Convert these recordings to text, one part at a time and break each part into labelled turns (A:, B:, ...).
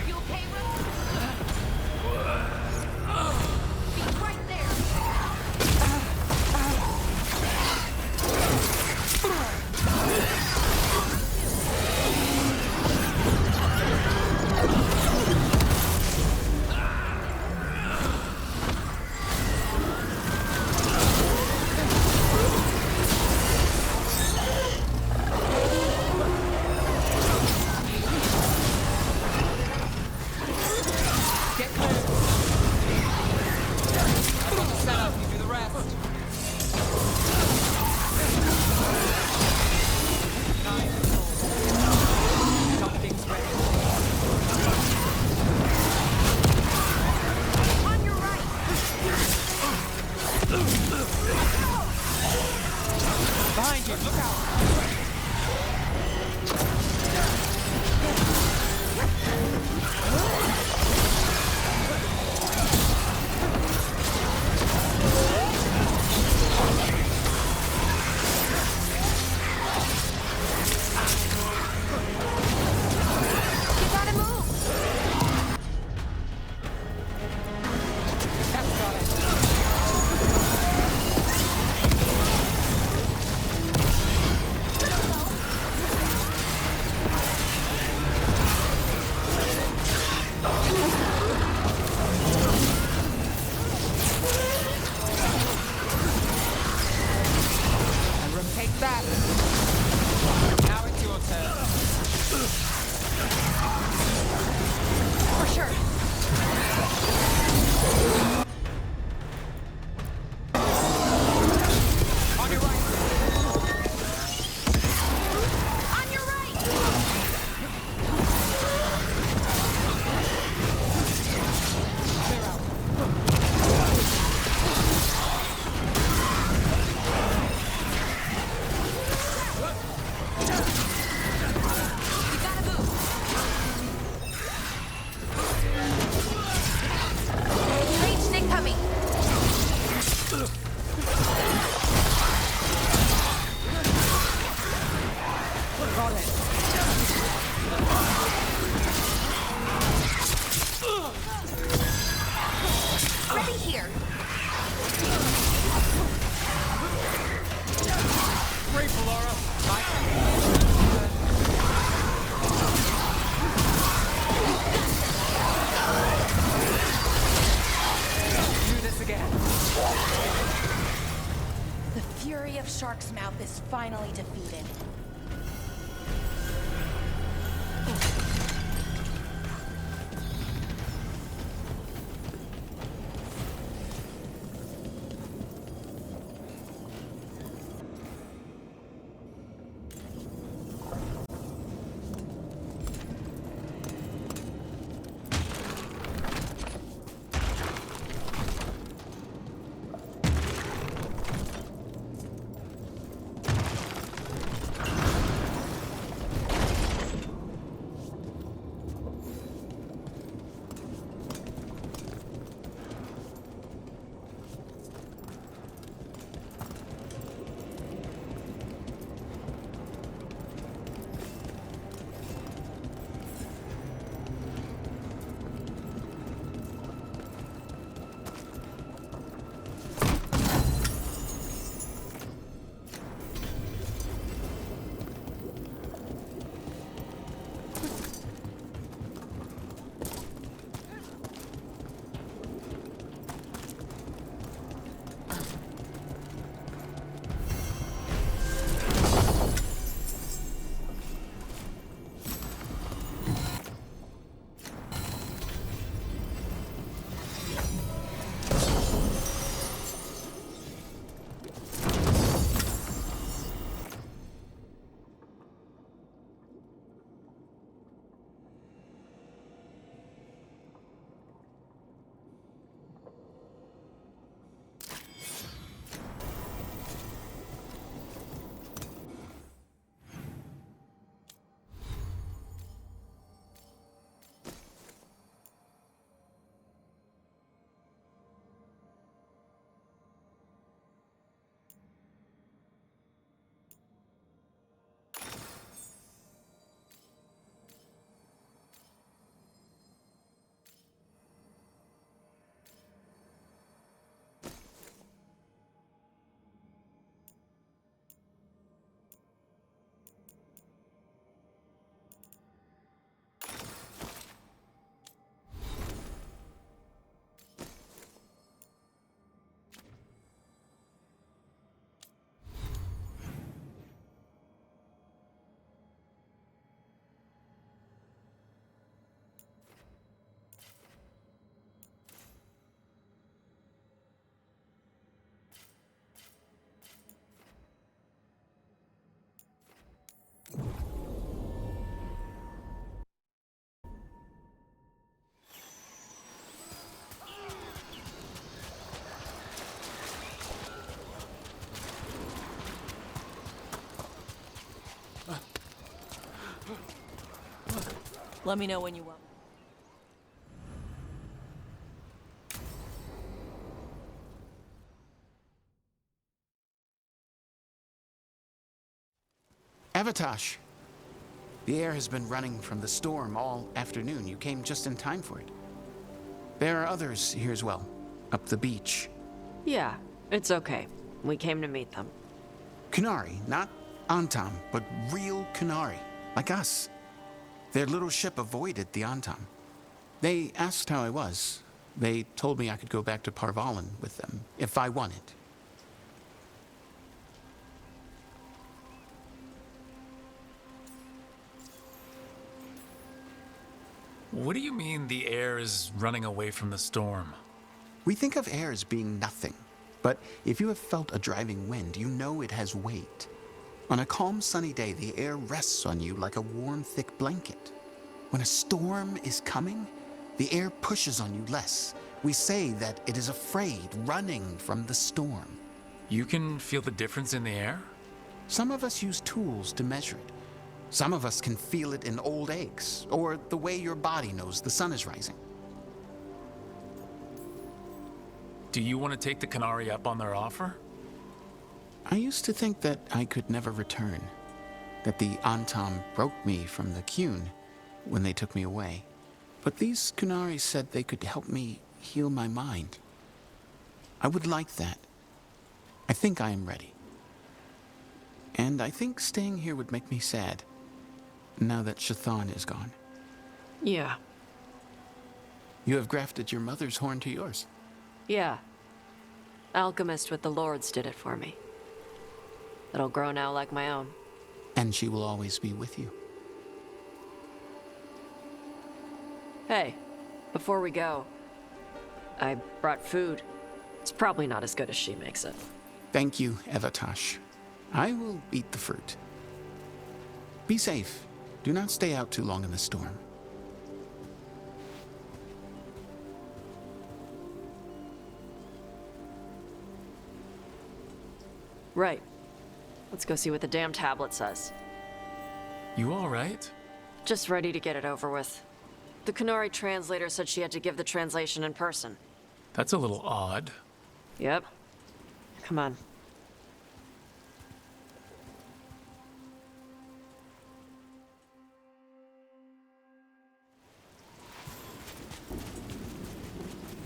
A: You okay, Rose? Be right there.
B: Get clear. I've got the setup, you do the rest. Nine controls. Something's ready.
A: On your right.
B: Behind you, look out.
A: You gotta move.
B: That's got it. And take that. Now it's your turn.
A: For sure.
B: On your right.
A: On your right.
B: Clear out.
A: You gotta move. Breach incoming.
B: Got it.
A: Ready here.
B: Grateful, Laura. Bye. Do this again.
A: The fury of Shark's Mouth is finally defeated.
C: Let me know when you want.
D: Avatosh! The air has been running from the storm all afternoon. You came just in time for it. There are others here as well, up the beach.
C: Yeah, it's okay. We came to meet them.
D: Kunari, not Antam, but real Kunari, like us. Their little ship avoided the Antam. They asked how I was. They told me I could go back to Parvalan with them, if I wanted.
E: What do you mean the air is running away from the storm?
D: We think of air as being nothing, but if you have felt a driving wind, you know it has weight. On a calm, sunny day, the air rests on you like a warm, thick blanket. When a storm is coming, the air pushes on you less. We say that it is afraid, running from the storm.
E: You can feel the difference in the air?
D: Some of us use tools to measure it. Some of us can feel it in old aches, or the way your body knows the sun is rising.
E: Do you want to take the Canary up on their offer?
D: I used to think that I could never return, that the Antam broke me from the Qun when they took me away. But these Kunari said they could help me heal my mind. I would like that. I think I am ready. And I think staying here would make me sad, now that Shathan is gone.
C: Yeah.
D: You have grafted your mother's horn to yours.
C: Yeah. Alchemist with the Lords did it for me. It'll grow now like my own.
D: And she will always be with you.
C: Hey, before we go, I brought food. It's probably not as good as she makes it.
D: Thank you, Avatosh. I will eat the fruit. Be safe. Do not stay out too long in the storm.
C: Right. Let's go see what the damn tablet says.
E: You all right?
C: Just ready to get it over with. The Kunari translator said she had to give the translation in person.
E: That's a little odd.
C: Yep. Come on.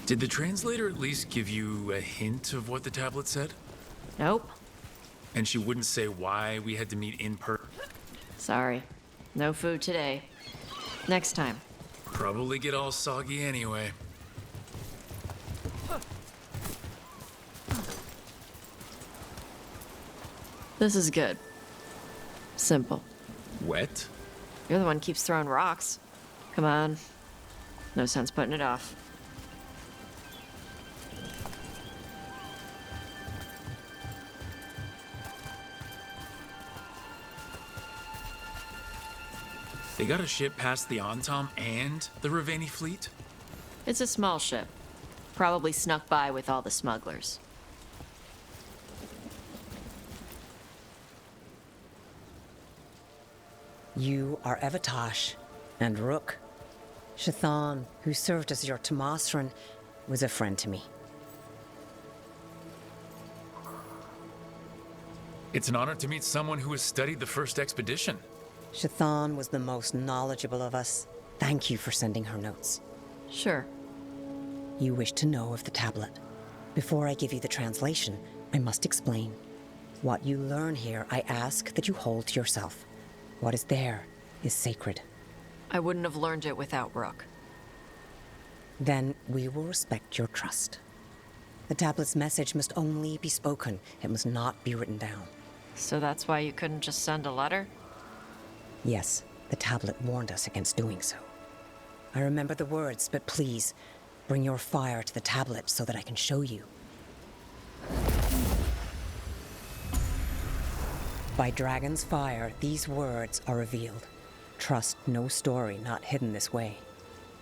E: Did the translator at least give you a hint of what the tablet said?
C: Nope.
E: And she wouldn't say why we had to meet in person?
C: Sorry. No food today. Next time.
E: Probably get all soggy anyway.
C: This is good. Simple.
E: Wet?
C: You're the one who keeps throwing rocks. Come on. No sense putting it off.
E: They got a ship past the Antam and the Ravani fleet?
C: It's a small ship. Probably snuck by with all the smugglers.
F: You are Avatosh and Rook. Shathan, who served as your Tomasran, was a friend to me.
E: It's an honor to meet someone who has studied the first expedition.
F: Shathan was the most knowledgeable of us. Thank you for sending her notes.
C: Sure.
F: You wish to know of the tablet. Before I give you the translation, I must explain. What you learn here, I ask that you hold to yourself. What is there is sacred.
C: I wouldn't have learned it without Rook.
F: Then we will respect your trust. The tablet's message must only be spoken. It must not be written down.
C: So that's why you couldn't just send a letter?
F: Yes, the tablet warned us against doing so. I remember the words, but please, bring your fire to the tablet so that I can show you. By Dragon's fire, these words are revealed. Trust no story not hidden this way.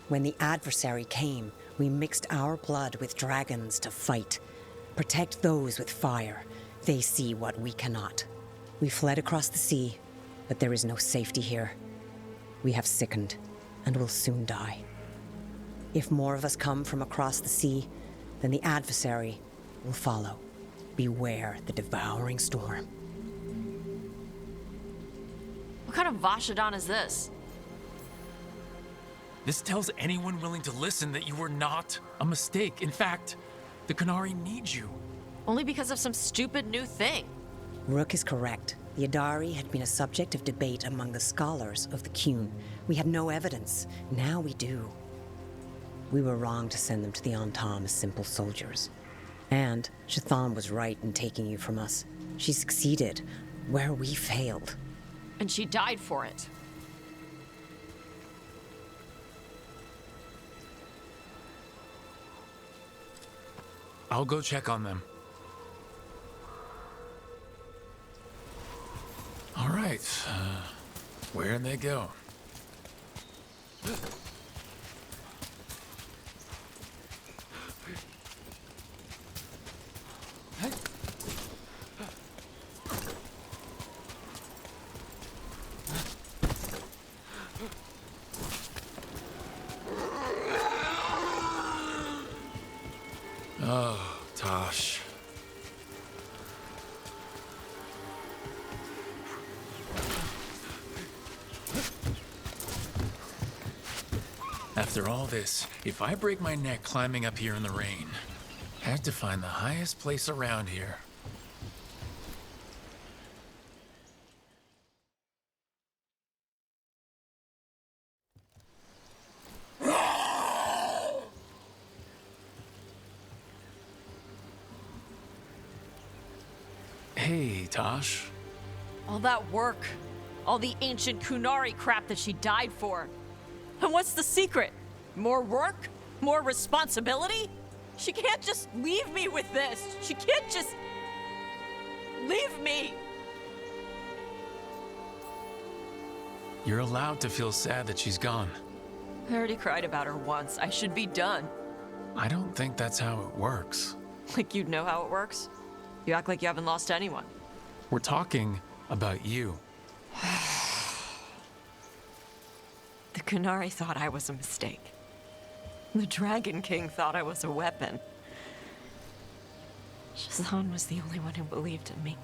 F: When the adversary came, we mixed our blood with dragons to fight. Protect those with fire. They see what we cannot. We fled across the sea, but there is no safety here. We have sickened, and will soon die. If more of us come from across the sea, then the adversary will follow. Beware the devouring storm.
C: What kind of Vashadon is this?
E: This tells anyone willing to listen that you were not a mistake. In fact, the Qunari need you.
C: Only because of some stupid new thing.
F: Rook is correct. The Adari had been a subject of debate among the scholars of the Qun. We had no evidence. Now we do. We were wrong to send them to the Antam as simple soldiers. And Shathan was right in taking you from us. She succeeded where we failed.
C: And she died for it.
E: I'll go check on them. All right. Where'd they go? Oh, Tosh. After all this, if I break my neck climbing up here in the rain, I have to find the highest place around here. Hey, Tosh.
C: All that work. All the ancient Qunari crap that she died for. And what's the secret? More work? More responsibility? She can't just leave me with this. She can't just... leave me.
E: You're allowed to feel sad that she's gone.
C: I already cried about her once. I should be done.
E: I don't think that's how it works.
C: Like you'd know how it works? You act like you haven't lost anyone.
E: We're talking about you.
C: The Qunari thought I was a mistake. The Dragon King thought I was a weapon. Shazan was the only one who believed in me.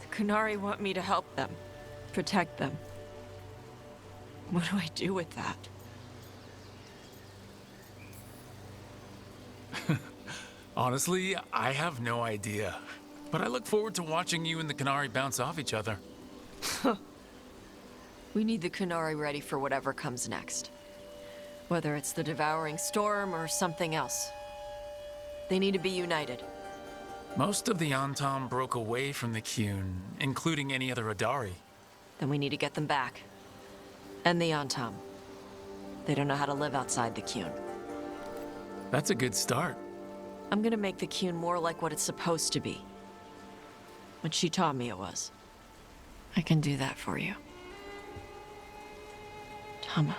C: The Qunari want me to help them, protect them. What do I do with that?
E: Honestly, I have no idea. But I look forward to watching you and the Qunari bounce off each other.
C: We need the Qunari ready for whatever comes next. Whether it's the devouring storm or something else. They need to be united.
E: Most of the Antam broke away from the Qun, including any other Adari.
C: Then we need to get them back. And the Antam. They don't know how to live outside the Qun.
E: That's a good start.
C: I'm gonna make the Qun more like what it's supposed to be. What she taught me it was. I can do that for you. Tama.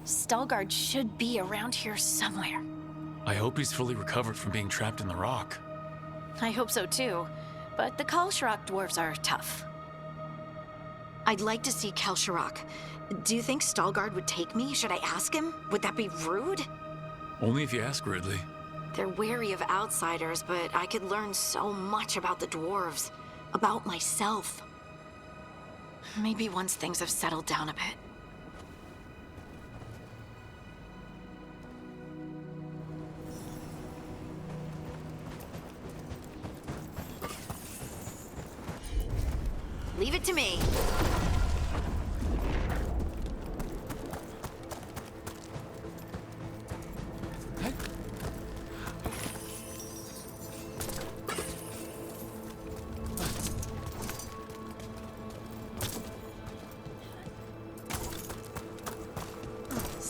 A: Veilguard should be around here somewhere.
E: I hope he's fully recovered from being trapped in the rock.
A: I hope so too, but the Kalsharok dwarves are tough.
G: I'd like to see Kalsharok. Do you think Veilguard would take me? Should I ask him? Would that be rude?
E: Only if you ask Ridley.
G: They're wary of outsiders, but I could learn so much about the dwarves. About myself. Maybe once things have settled down a bit. Leave it to me.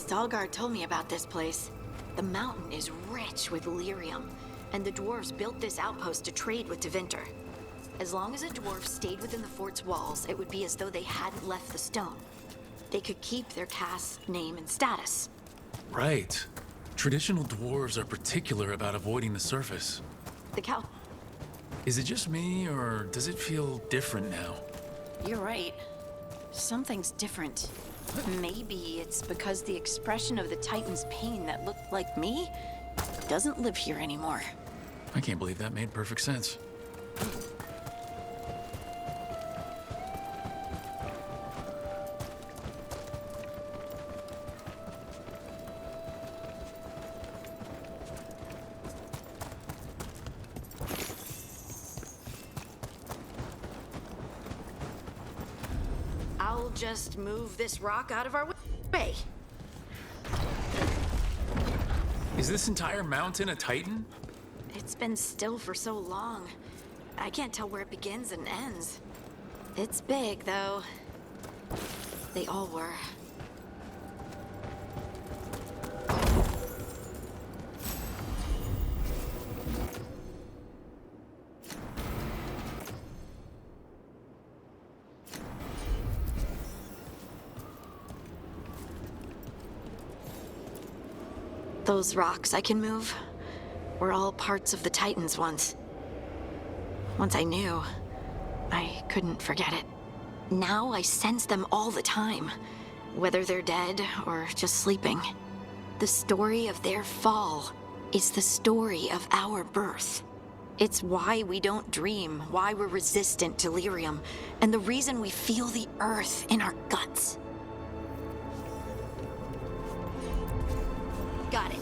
G: Veilguard told me about this place. The mountain is rich with lyrium, and the dwarves built this outpost to trade with Tevinter. As long as a dwarf stayed within the fort's walls, it would be as though they hadn't left the stone. They could keep their caste, name, and status.
E: Right. Traditional dwarves are particular about avoiding the surface.
G: The cow...
E: Is it just me, or does it feel different now?
G: You're right. Something's different. Maybe it's because the expression of the Titan's pain that looked like me doesn't live here anymore.
E: I can't believe that made perfect sense.
G: I'll just move this rock out of our way.
E: Is this entire mountain a Titan?
G: It's been still for so long. I can't tell where it begins and ends. It's big, though. They all were. Those rocks I can move were all parts of the Titans once. Once I knew, I couldn't forget it. Now I sense them all the time, whether they're dead or just sleeping. The story of their fall is the story of our birth. It's why we don't dream, why we're resistant to lyrium, and the reason we feel the earth in our guts. Got it.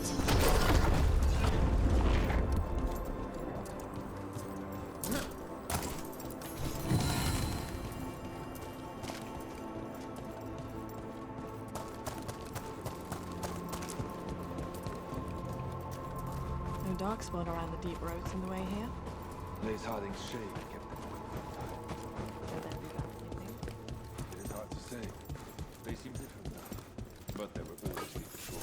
H: No darkspawn around the deep roads on the way here.
I: Lace Harding's shade kept them
H: So then we got anything.
I: It is hard to say. They seem different now, but they were always be patrol.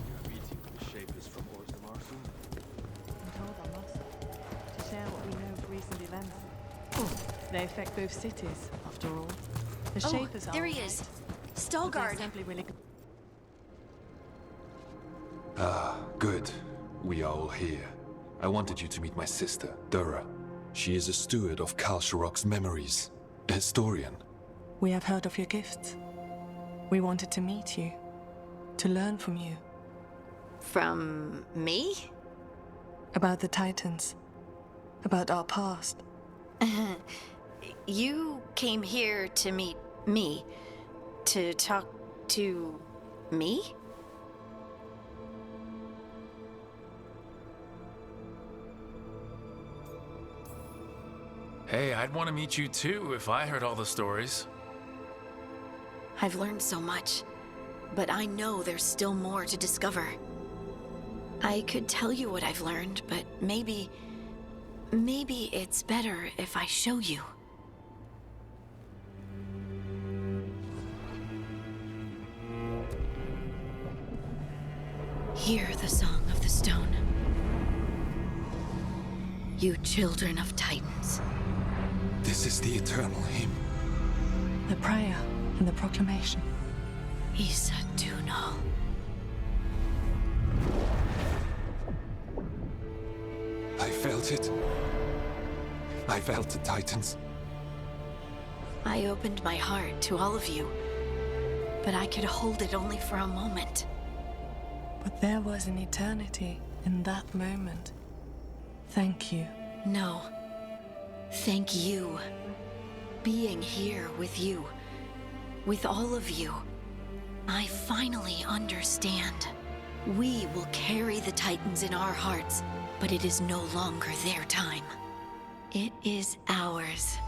I: You have meeting with the Shapers from Orzammar soon?
H: I'm told I must, to share what we know of recent events. They affect both cities, after all. The
G: Oh,
H: Shapers are
G: there he
H: all
G: is.
H: right, but they're
G: Veilguard.
H: simply really
I: Ah, good. We are all here. I wanted you to meet my sister, Dura. She is a steward of Kalsharok's memories. A historian.
H: We have heard of your gifts. We wanted to meet you, to learn from you
G: From me?
H: about the Titans, about our past.
G: You came here to meet me. To talk to me?
E: Hey, I'd want to meet you too if I heard all the stories.
G: I've learned so much, but I know there's still more to discover. I could tell you what I've learned, but maybe it's better if I show you. Hear the song of the stone. You children of Titans.
I: This is the eternal hymn.
H: The prayer and the proclamation.
A: Isadunal.
I: I felt it. I felt the Titans.
G: I opened my heart to all of you, but I could hold it only for a moment.
H: But there was an eternity in that moment. Thank you.
G: No. Thank you. Being here with you, with all of you, I finally understand. We will carry the Titans in our hearts, but it is no longer their time. It is ours.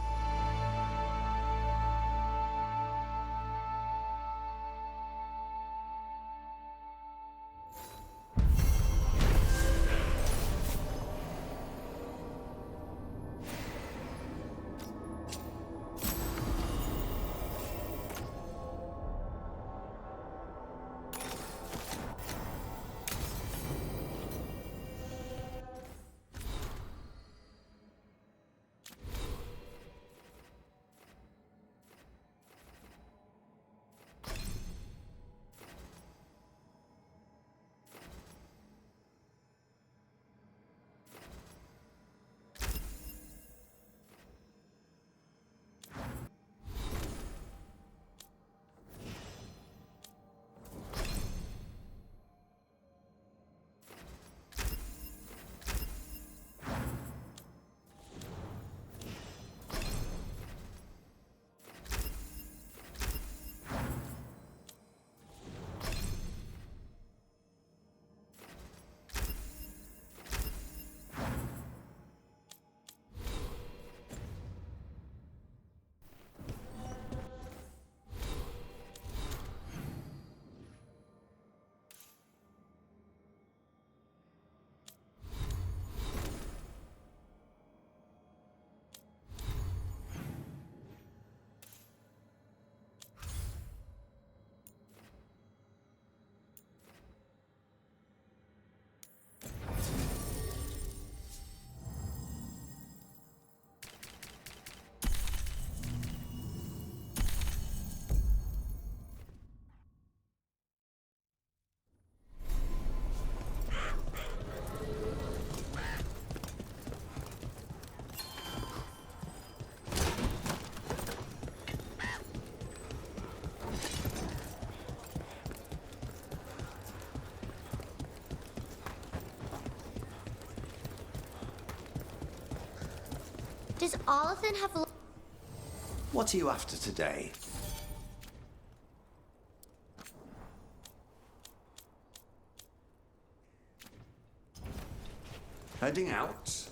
J: Does Arthur have a...
K: What are you after today? Heading out?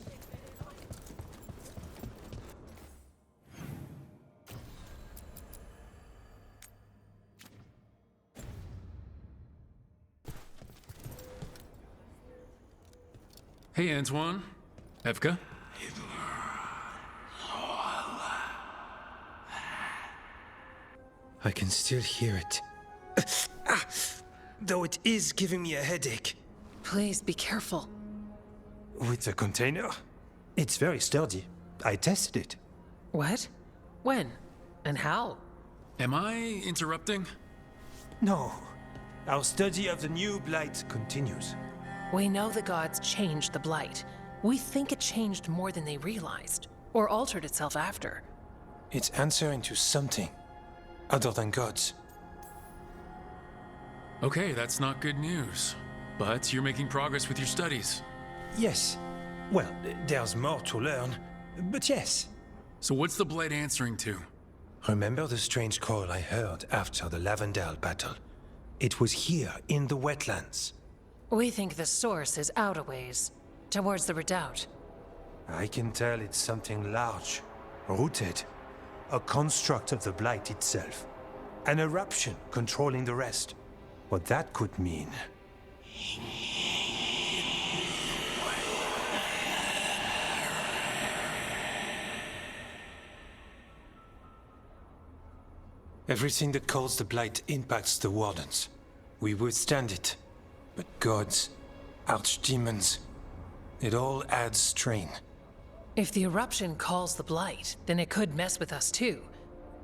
E: Hey, Antoine. Evka.
L: I can still hear it. Though it is giving me a headache.
M: Please be careful.
L: With the container? It's very sturdy. I tested it.
M: What? When? And how?
E: Am I interrupting?
L: No. Our study of the new blight continues.
M: We know the gods changed the blight. We think it changed more than they realized, or altered itself after.
L: It's answering to something other than gods.
E: Okay, that's not good news. But you're making progress with your studies.
L: Yes. Well, there's more to learn, but yes.
E: So what's the blight answering to?
L: Remember the strange call I heard after the Lavendale battle? It was here in the wetlands.
M: We think the source is out a ways, towards the redoubt.
L: I can tell it's something large, rooted. A construct of the blight itself. An eruption controlling the rest. What that could mean. Everything that calls the blight impacts the Wardens. We withstand it. But gods, archdemons, it all adds strain.
M: If the eruption calls the blight, then it could mess with us too.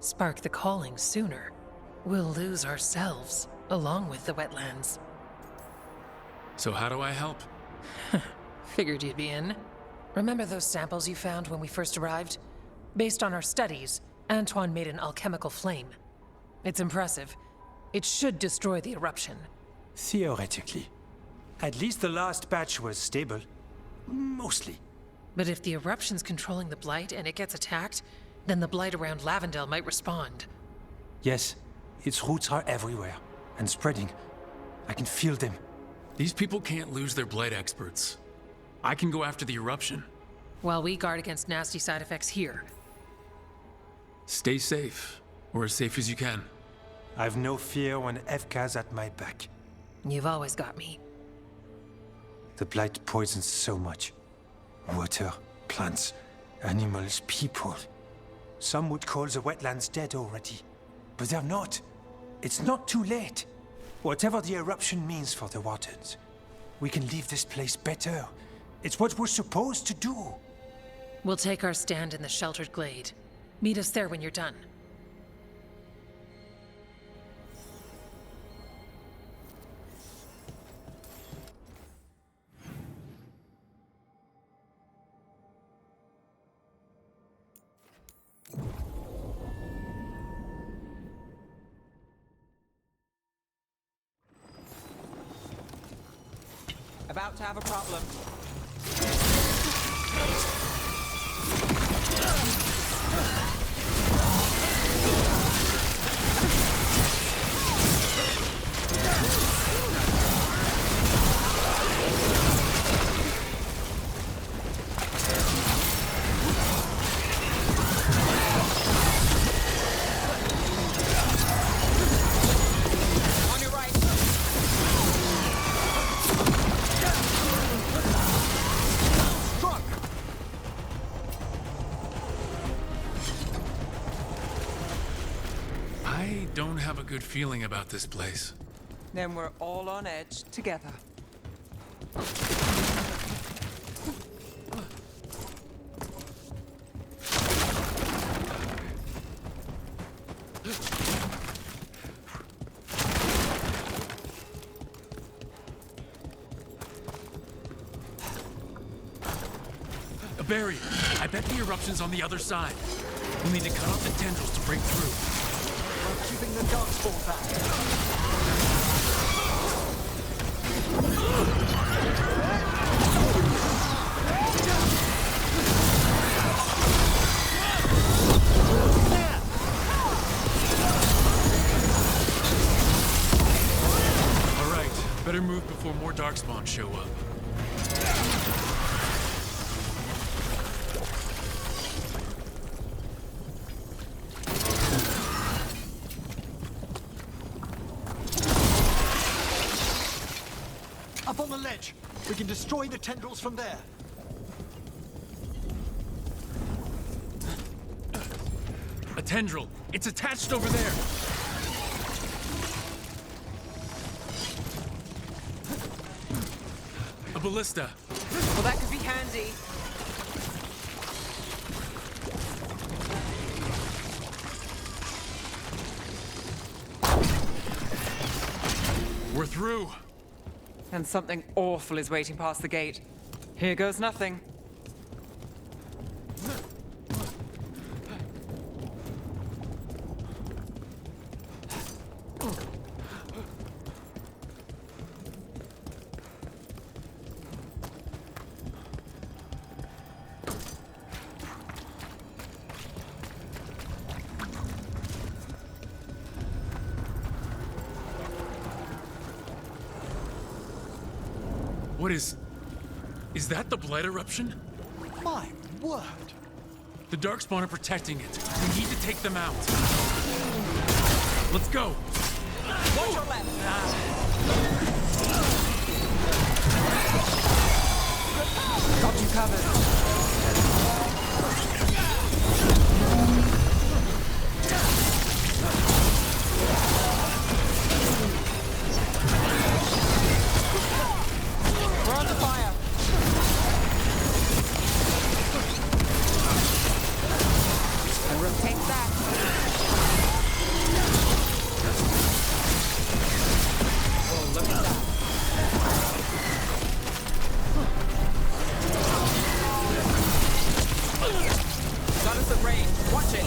M: spark the calling sooner, we'll lose ourselves, along with the wetlands.
E: So how do I help?
M: Figured you'd be in. Remember those samples you found when we first arrived? Based on our studies, Antoine made an alchemical flame. It's impressive. It should destroy the eruption.
L: Theoretically. At least the last batch was stable. Mostly.
M: But if the eruption's controlling the blight and it gets attacked, then the blight around Lavendel might respond.
L: Yes, its roots are everywhere, and spreading. I can feel them.
E: These people can't lose their blight experts. I can go after the eruption.
M: While we guard against nasty side effects here.
E: Stay safe, or as safe as you can.
L: I've no fear when Evka's at my back.
M: You've always got me.
L: The blight poisons so much. Water, plants, animals, people. Some would call the wetlands dead already. But they're not. It's not too late. Whatever the eruption means for the waters, we can leave this place better. It's what we're supposed to do.
M: We'll take our stand in the sheltered glade. Meet us there when you're done.
B: About to have a problem. On your right. Struck.
E: I don't have a good feeling about this place.
B: Then we're all on edge together.
E: Barry, I bet the eruption's on the other side. We'll need to cut off the tendrils to break through.
K: I'm keeping the darkspawn back.
E: All right, better move before more darkspawn show up.
K: Up on the ledge. We can destroy the tendrils from there.
E: A tendril. It's attached over there. A ballista.
B: Well, that could be handy.
E: We're through.
B: And something awful is waiting past the gate. Here goes nothing.
E: What is that the blight eruption?
K: My word.
E: The Darkspawn are protecting it. We need to take them out. Let's go.
B: Watch your left. Got you covered. We're under fire. And rotate that. some rain. Watch it.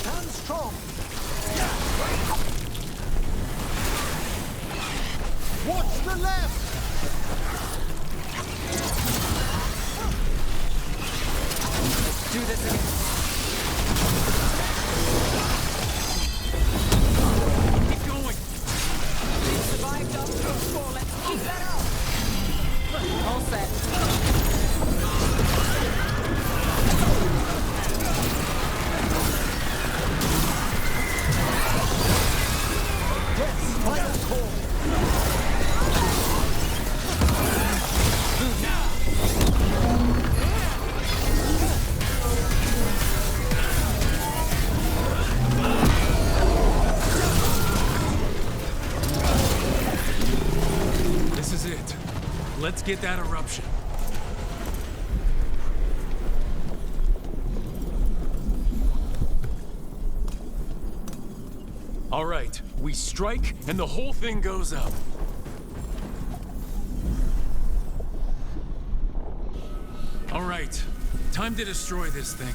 K: Stand strong. Watch the left.
B: Do this again. Keep going. We survived up to a score. Let's keep that up. All set.
K: Yes, final call.
E: This is it. Let's get that eruption. All right, we strike and the whole thing goes up. All right, time to destroy this thing.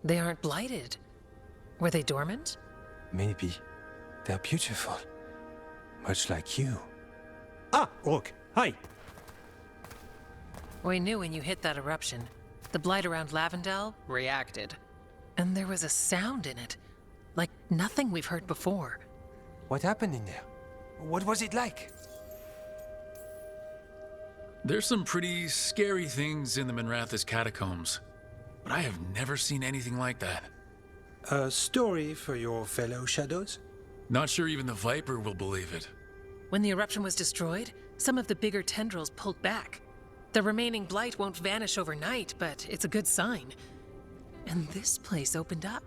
M: They aren't blighted. Were they dormant?
L: Maybe. They're beautiful. Much like you.
J: Ah, Rook, hi.
M: We knew when you hit that eruption. The blight around Lavendel reacted. And there was a sound in it. Like nothing we've heard before.
L: What happened in there? What was it like?
E: There's some pretty scary things in the Minrathous catacombs, but I have never seen anything like that.
L: A story for your fellow shadows?
E: Not sure even the Viper will believe it.
M: When the eruption was destroyed, some of the bigger tendrils pulled back. The remaining blight won't vanish overnight, but it's a good sign. And this place opened up.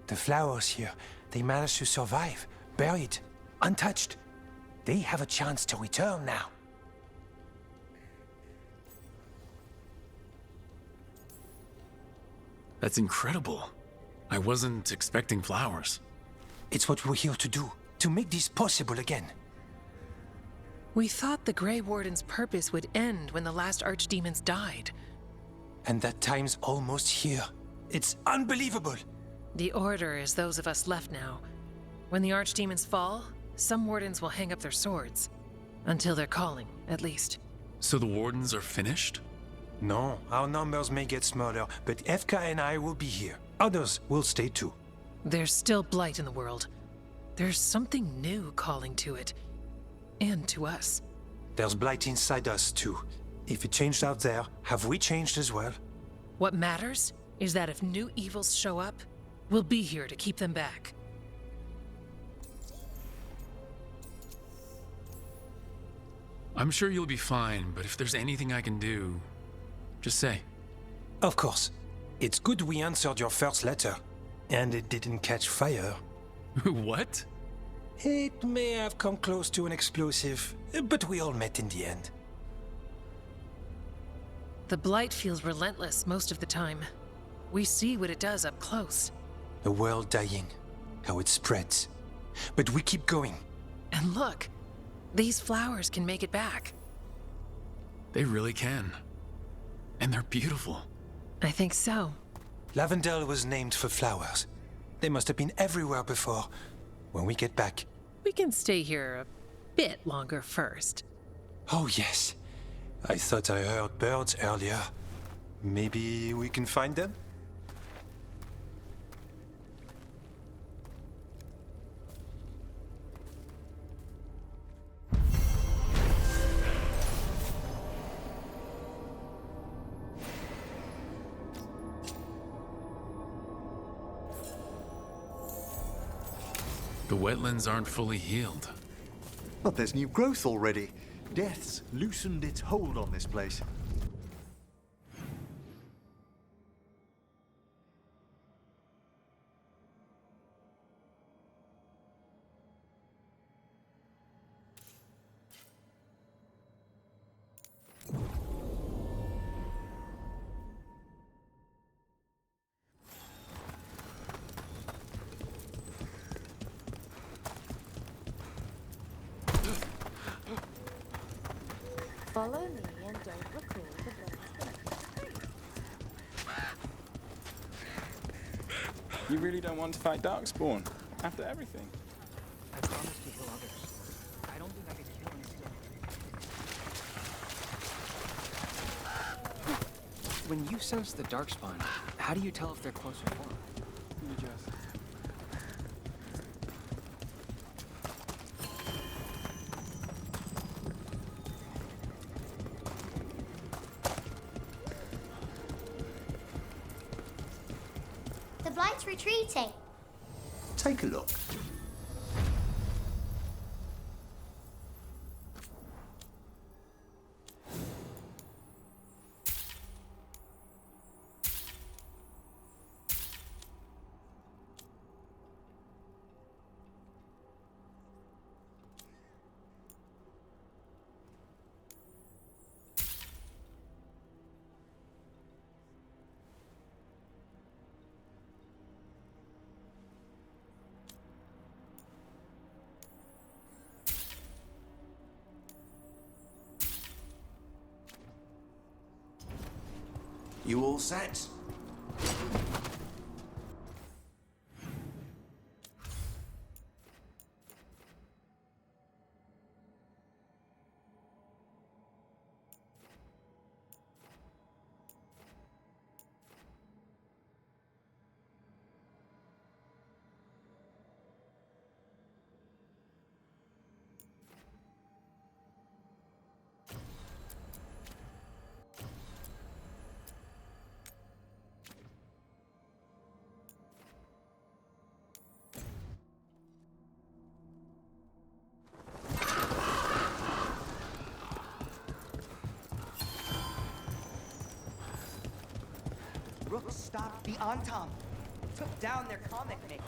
L: The flowers here, they managed to survive, buried, untouched. They have a chance to return now.
E: That's incredible. I wasn't expecting flowers.
L: It's what we're here to do, to make this possible again.
M: We thought the Grey Warden's purpose would end when the last archdemons died.
L: And that time's almost here. It's unbelievable!
M: The Order is those of us left now. When the archdemons fall, some wardens will hang up their swords. Until they're calling, at least.
E: So the Wardens are finished?
L: No, our numbers may get smaller, but Efka and I will be here. Others will stay too.
M: There's still blight in the world. There's something new calling to it. And to us.
L: There's blight inside us too. If it changed out there, have we changed as well?
M: What matters is that if new evils show up, we'll be here to keep them back.
E: I'm sure you'll be fine, but if there's anything I can do, just say.
L: Of course. It's good we answered your first letter, and it didn't catch fire.
E: What?
L: It may have come close to an explosive, but we all met in the end.
M: The blight feels relentless most of the time. We see what it does up close.
L: A world dying, how it spreads. But we keep going.
M: And look, these flowers can make it back.
E: They really can. And they're beautiful.
M: I think so.
L: Lavendel was named for flowers. They must have been everywhere before. When we get back.
M: We can stay here a bit longer first.
L: Oh, yes. I thought I heard birds earlier. Maybe we can find them?
E: The wetlands aren't fully healed.
K: But there's new growth already. Death's loosened its hold on this place.
H: Follow me and don't recall the blood.
N: You really don't want to fight Darkspawn after everything?
O: I promised to kill others. I don't think I could kill him still. When you sense the Darkspawn, how do you tell if they're close or far?
N: You just...
P: The Blight's retreating.
K: Take a look.
Q: You all set?
O: Rook stopped the Antam. Took down their comic maker.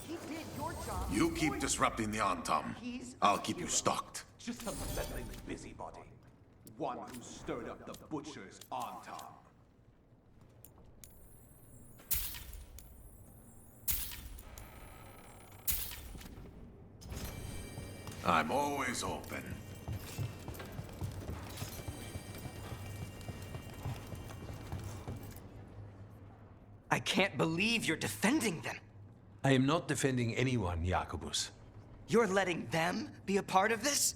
O: He did your job.
Q: You keep disrupting the Antam. I'll keep you stocked.
R: Just a meddling busybody. One who stirred up the butcher's Antam.
Q: I'm always open.
O: I can't believe you're defending them.
S: I am not defending anyone, Jacobus.
O: You're letting them be a part of this?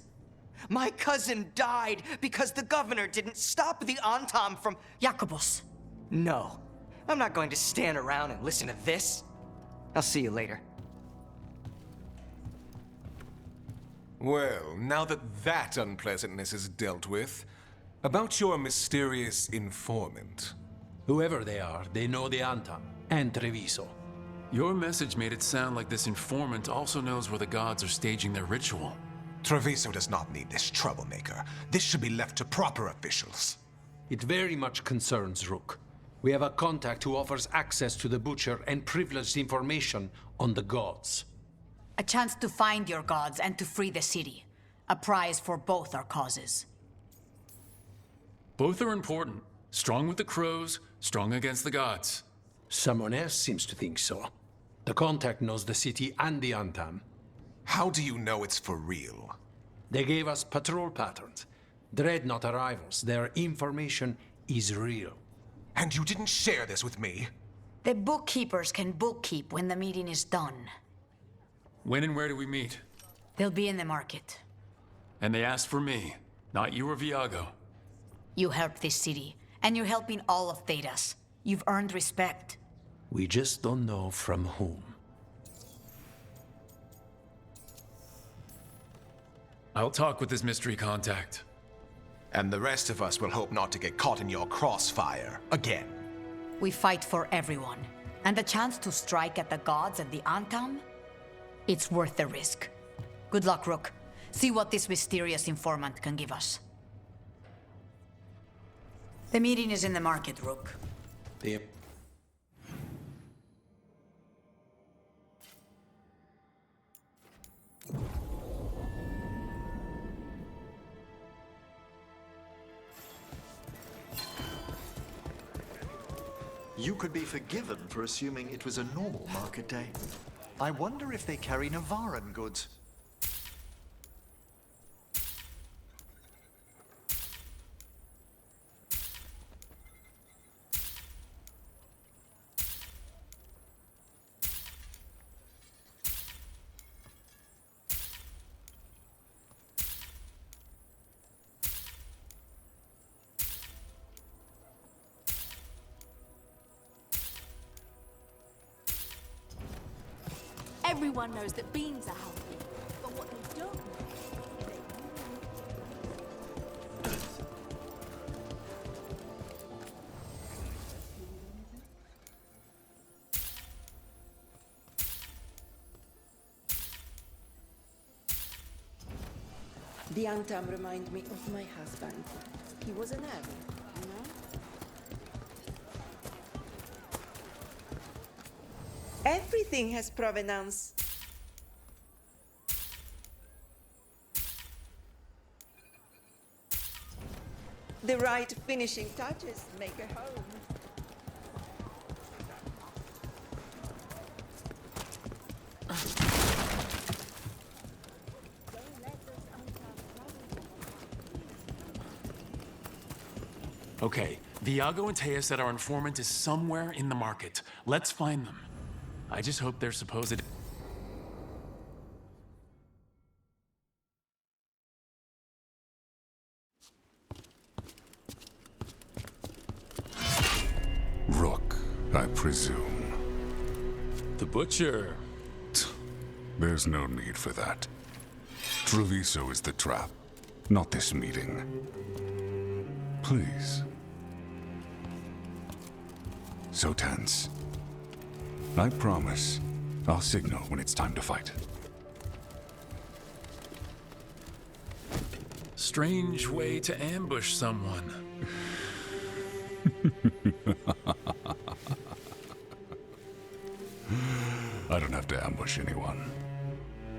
O: My cousin died because the governor didn't stop the Antam from...
G: Jacobus.
O: No. I'm not going to stand around and listen to this. I'll see you later.
T: Well, now that unpleasantness is dealt with, about your mysterious informant.
S: Whoever they are, they know the Antam and Treviso.
E: Your message made it sound like this informant also knows where the gods are staging their ritual.
T: Treviso does not need this troublemaker. This should be left to proper officials.
S: It very much concerns Rook. We have a contact who offers access to the Butcher and privileged information on the gods.
U: A chance to find your gods and to free the city. A prize for both our causes.
E: Both are important. Strong with the crows, strong against the gods.
S: Someone else seems to think so. The contact knows the city and the Antam.
T: How do you know it's for real?
S: They gave us patrol patterns. Dreadnought arrivals. Their information is real.
T: And you didn't share this with me?
U: The bookkeepers can bookkeep when the meeting is done.
E: When and where do we meet?
U: They'll be in the market.
E: And they asked for me, not you or Viago.
U: You helped this city, and you're helping all of Thedas. You've earned respect.
S: We just don't know from whom.
E: I'll talk with this mystery contact.
T: And the rest of us will hope not to get caught in your crossfire again.
U: We fight for everyone. And the chance to strike at the gods and the Antam? It's worth the risk. Good luck, Rook. See what this mysterious informant can give us. The meeting is in the market, Rook.
S: Yep.
K: You could be forgiven for assuming it was a normal market day. I wonder if they carry Navaran goods.
B: Everyone knows that beans are healthy, but what they don't know
V: The Antam remind me of my husband. He was an Arab, you know? Everything has provenance. The right finishing touches make a home.
E: Okay, Viago and Taya said our informant is somewhere in the market. Let's find them. I just hope their supposed...
W: Rook, I presume.
E: The Butcher.
W: There's no need for that. Treviso is the trap, not this meeting. Please. So tense. I promise I'll signal when it's time to fight.
E: Strange way to ambush someone.
W: I don't have to ambush anyone.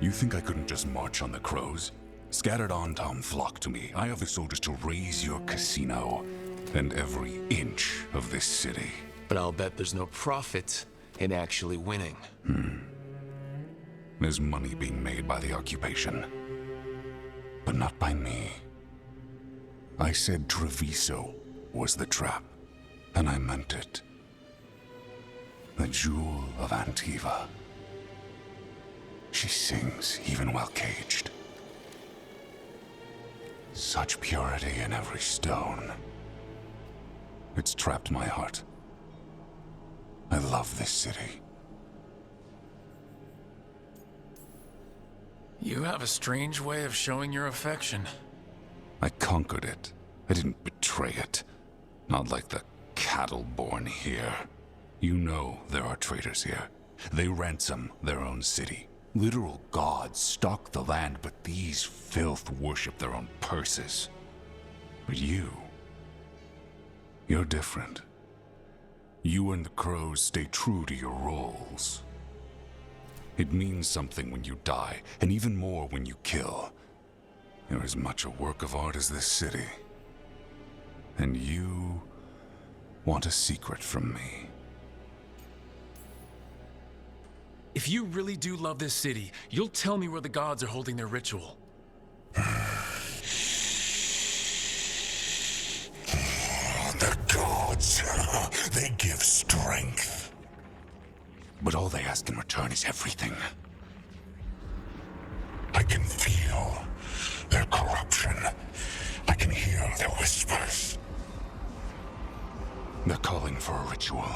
W: You think I couldn't just march on the crows? Scattered Antam flock to me. I have the soldiers to raise your casino and every inch of this city.
X: But I'll bet there's no profit in actually winning.
W: There's money being made by the occupation. But not by me. I said Treviso was the trap, and I meant it. The jewel of Antiva. She sings even while caged. Such purity in every stone. It's trapped my heart. I love this city.
E: You have a strange way of showing your affection.
W: I conquered it. I didn't betray it. Not like the cattle born here. You know there are traitors here. They ransom their own city. Literal gods stalk the land, but these filth worship their own purses. But you're different. You and the crows stay true to your roles. It means something when you die, and even more when you kill. You're as much a work of art as this city. And you want a secret from me.
E: If you really do love this city, you'll tell me where the gods are holding their ritual.
W: The gods, they give strength. But all they ask in return is everything. I can feel their corruption. I can hear their whispers. They're calling for a ritual.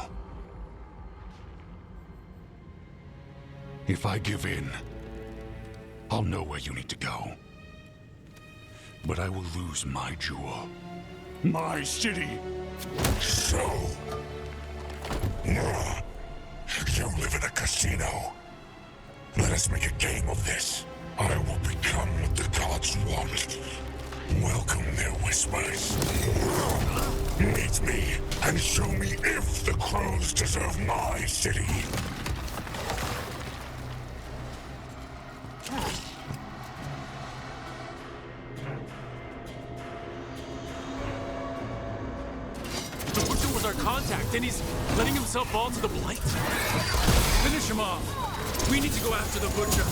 W: If I give in, I'll know where you need to go. But I will lose my jewel. My city. So, you live in a casino. Let us make a game of this. I will become what the gods want. Welcome their whispers. Meet me and show me if the crows deserve my city.
E: The Butcher was our contact, and he's letting himself fall to the Blight? Finish him off. We need to go after the Butcher.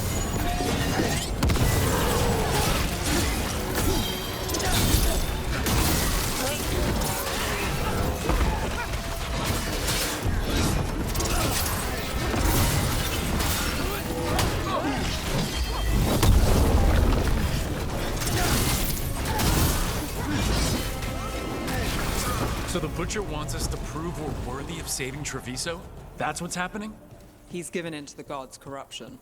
E: So the Butcher wants us to prove we're worthy of saving Treviso? That's what's happening?
B: He's given in to the gods' corruption.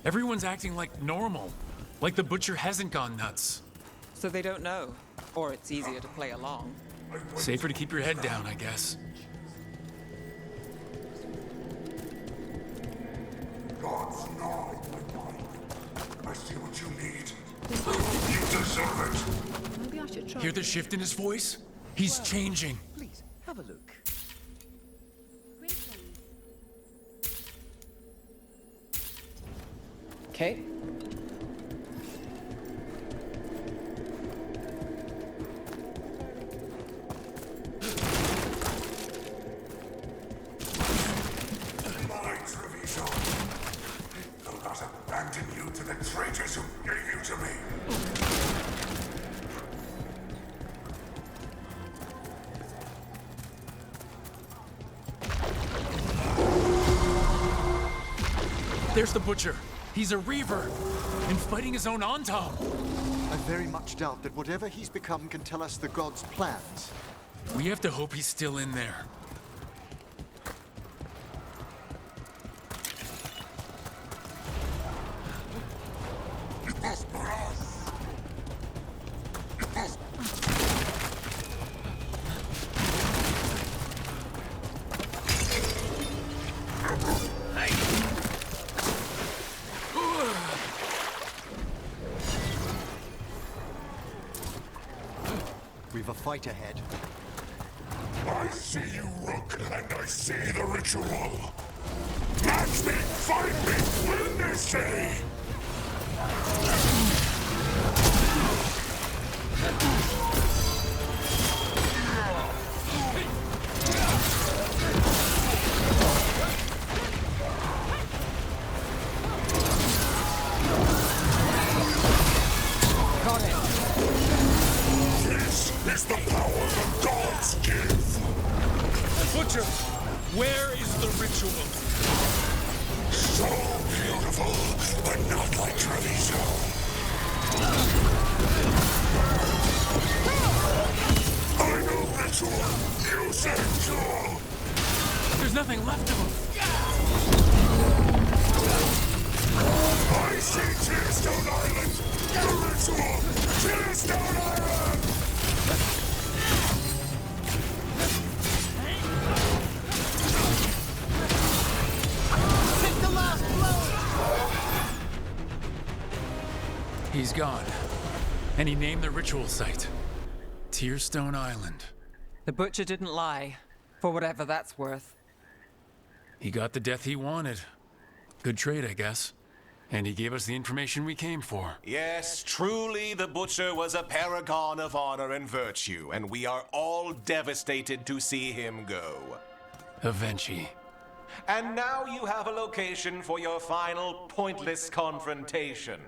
E: Everyone's acting like normal. Like the Butcher hasn't gone nuts.
B: So they don't know. Or it's easier to play along.
E: Safer to keep your head down, I guess.
W: Gods know I see what you need. You deserve it.
B: Maybe I should try.
E: Hear the shift in his voice? He's changing.
B: Please, have a look. Okay.
W: My Treviso. Do not abandon you to the traitors who gave you to me.
E: There's the Butcher. He's a Reaver, and fighting his own Antom.
K: I very much doubt that whatever he's become can tell us the gods' plans.
E: We have to hope he's still in there.
K: We've a fight ahead.
W: I see you, Rook, and I see the ritual. Match me, fight me, win this city! This is the power the gods give.
E: Butcher, where is the ritual?
W: So beautiful, but not like Treviso. I know ritual. You said jewel.
E: There's nothing left of him.
W: I see Tearstone Island. The ritual. Tearstone Island.
E: He's gone. And he named the ritual site Tearstone Island.
B: The Butcher didn't lie, for whatever that's worth.
E: He got the death he wanted. Good trade, I guess. And he gave us the information we came for.
T: Yes, truly the Butcher was a paragon of honor and virtue, and we are all devastated to see him go.
E: Eventually.
T: And now you have a location for your final pointless confrontation.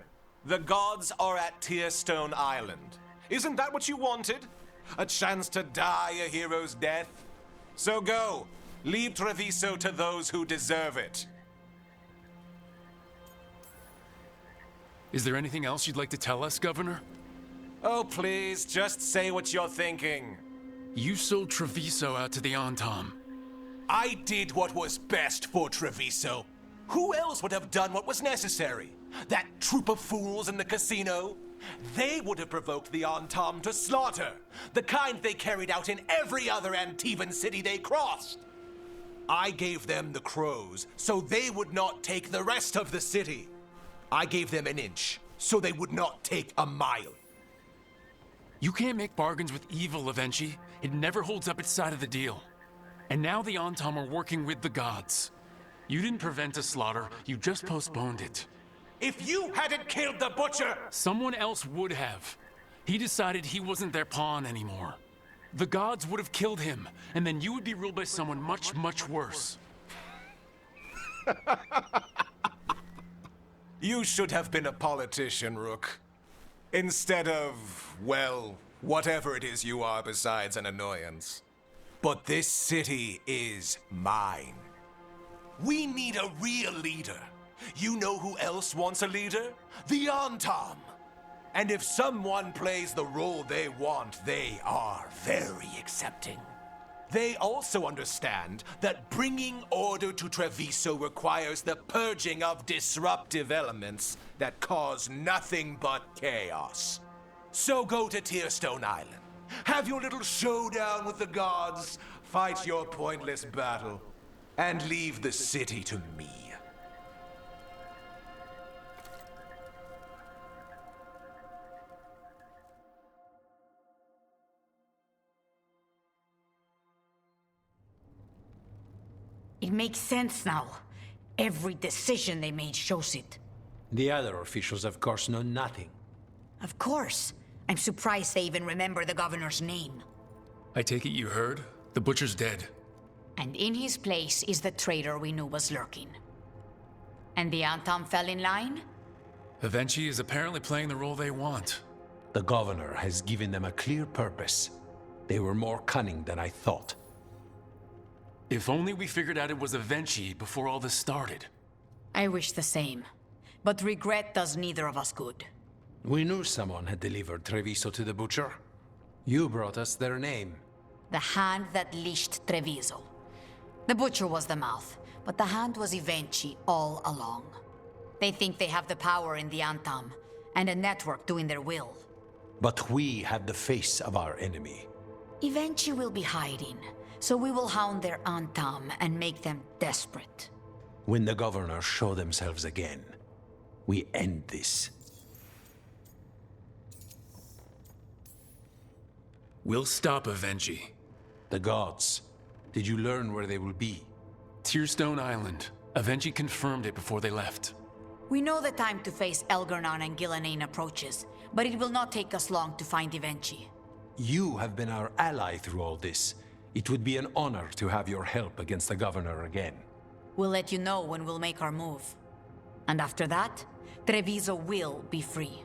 T: The gods are at Tearstone Island. Isn't that what you wanted? A chance to die a hero's death? So go. Leave Treviso to those who deserve it.
E: Is there anything else you'd like to tell us, Governor?
T: Oh, please, just say what you're thinking.
E: You sold Treviso out to the Antam.
T: I did what was best for Treviso. Who else would have done what was necessary? That troop of fools in the casino? They would have provoked the Antam to slaughter, the kind they carried out in every other Antivan city they crossed. I gave them the crows, so they would not take the rest of the city. I gave them an inch, so they would not take a mile.
E: You can't make bargains with evil, Eventually. It never holds up its side of the deal. And now the Antam are working with the gods. You didn't prevent a slaughter, you just postponed it.
T: If you hadn't killed the Butcher!
E: Someone else would have. He decided he wasn't their pawn anymore. The gods would have killed him, and then you would be ruled by someone much, much worse.
T: You should have been a politician, Rook. Instead of, well, whatever it is you are besides an annoyance. But this city is mine. We need a real leader. You know who else wants a leader? The Antam. And if someone plays the role they want, they are very accepting. They also understand that bringing order to Treviso requires the purging of disruptive elements that cause nothing but chaos. So go to Tearstone Island. Have your little showdown with the gods, fight your pointless battle, and leave the city to me.
U: It makes sense now. Every decision they made shows it.
S: The other officials, of course, know nothing.
U: Of course. I'm surprised they even remember the governor's name.
E: I take it you heard? The Butcher's dead.
U: And in his place is the traitor we knew was lurking. And the Antam fell in line?
E: Eventually is apparently playing the role they want.
S: The governor has given them a clear purpose. They were more cunning than I thought.
E: If only we figured out it was Eventually before all this started.
U: I wish the same. But regret does neither of us good.
S: We knew someone had delivered Treviso to the Butcher. You brought us their name.
U: The hand that leashed Treviso. The Butcher was the mouth, but the hand was Eventually all along. They think they have the power in the Antam, and a network doing their will.
S: But we have the face of our enemy.
U: Eventually will be hiding, so we will hound their Antam and make them desperate.
S: When the governors show themselves again, we end this.
E: We'll stop Eventually.
S: The gods. Did you learn where they will be?
E: Tearstone Island. Eventually confirmed it before they left.
U: We know the time to face Elgarnon and Gillanane approaches, but it will not take us long to find Eventually.
S: You have been our ally through all this. It would be an honor to have your help against the governor again.
U: We'll let you know when we'll make our move. And after that, Treviso will be free.